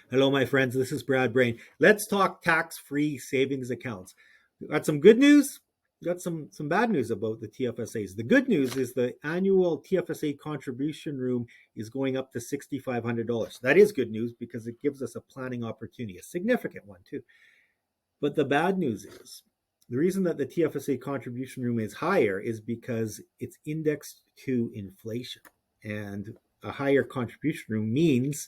Hello, my friends. This is Brad Brain. Let's talk tax-free savings accounts. We've got some good news. We've got some bad news about the TFSAs. The good news is the annual TFSA contribution room is going up to $6,500. That is good news because it gives us a planning opportunity, a significant one too. But the bad news is the reason that the TFSA contribution room is higher is because it's indexed to inflation. And a higher contribution room means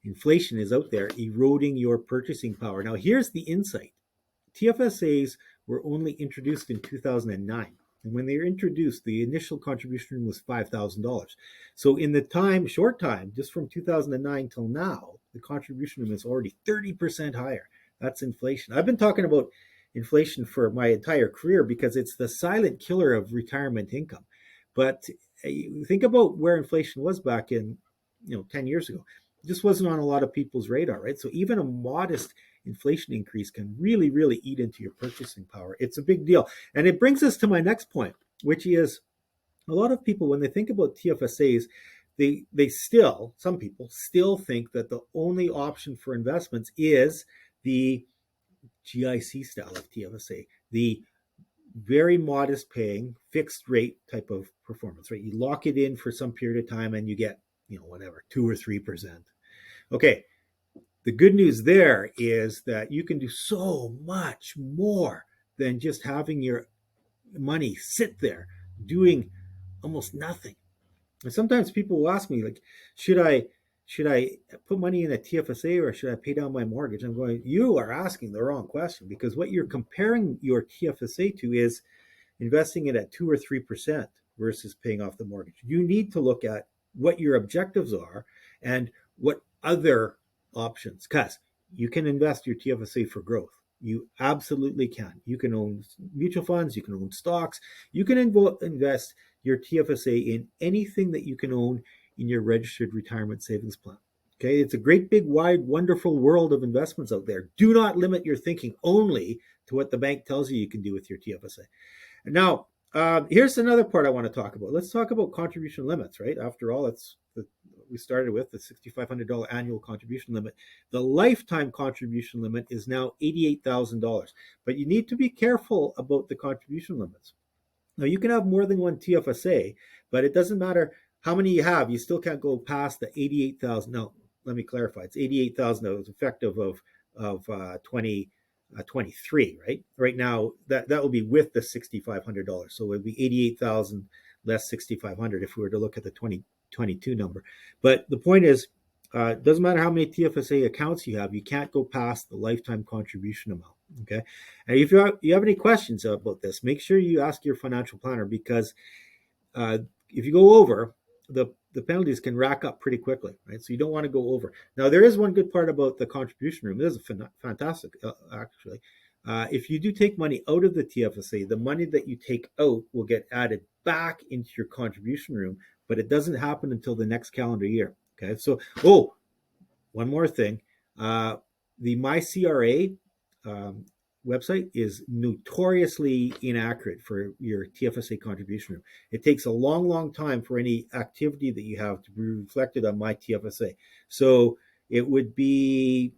inflation is out there eroding your purchasing power. Now, here's the insight. TFSAs were only introduced in 2009. And when they were introduced, the initial contribution was $5,000. So in the short time, just from 2009 till now, the contribution is already 30% higher. That's inflation. I've been talking about inflation for my entire career because it's the silent killer of retirement income. But think about where inflation was back in, 10 years ago. It just wasn't on a lot of people's radar, right? So even a modest inflation increase can really, really eat into your purchasing power. It's a big deal. And it brings us to my next point, which is a lot of people, when they think about TFSAs, some people still think that the only option for investments is the GIC style of TFSA, the very modest paying fixed rate type of performance, right? You lock it in for some period of time and you get, whatever, 2 or 3%. Okay. The good news there is that you can do so much more than just having your money sit there doing almost nothing. And sometimes people will ask me, like, should I put money in a TFSA or should I pay down my mortgage? I'm going, you are asking the wrong question, because what you're comparing your TFSA to is investing it at 2 or 3% versus paying off the mortgage. You need to look at what your objectives are and what other options, because you can invest your TFSA for growth. You absolutely can. You can own mutual funds, you can own stocks, you can invest your TFSA in anything that you can own in your registered retirement savings plan. Okay, it's a great, big, wide, wonderful world of investments out there. Do not limit your thinking only to what the bank tells you can do with your TFSA. And now, here's another part I want to talk about. Let's talk about contribution limits, right? After all, we started with the $6,500 annual contribution limit. The lifetime contribution limit is now $88,000. But you need to be careful about the contribution limits. Now, you can have more than one TFSA, but it doesn't matter how many you have. You still can't go past the 88,000. Now, let me clarify. It's 88,000 that was effective of 2023, right? Right now, that will be with the $6,500. So it would be 88,000 less 6,500 if we were to look at the 2022 number. But the point is, it doesn't matter how many TFSA accounts you have, you can't go past the lifetime contribution amount. Okay. And if you have any questions about this, make sure you ask your financial planner, because if you go over, the penalties can rack up pretty quickly, right? So you don't want to go over. Now, there is one good part about the contribution room. This is fantastic, actually. If you do take money out of the TFSA, the money that you take out will get added back into your contribution room, but it doesn't happen until the next calendar year. Okay. So, one more thing. The MyCRA website is notoriously inaccurate for your TFSA contribution room. It takes a long, long time for any activity that you have to be reflected on my TFSA. So it would be,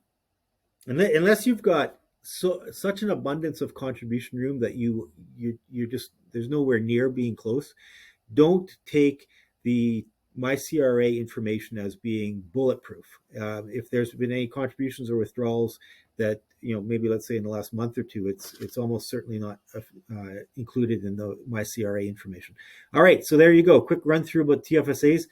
unless you've got such an abundance of contribution room that you're just, there's nowhere near being close. Don't take the MyCRA information as being bulletproof. If there's been any contributions or withdrawals that, maybe let's say in the last month or two, it's almost certainly not included in the MyCRA information. All right, so there you go. Quick run through about TFSAs.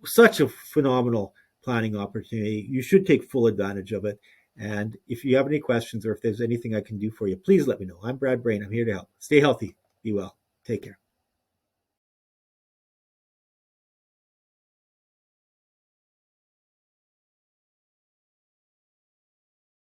Such a phenomenal planning opportunity. You should take full advantage of it. And if you have any questions or if there's anything I can do for you, please let me know. I'm Brad Brain. I'm here to help. Stay healthy. Be well. Take care.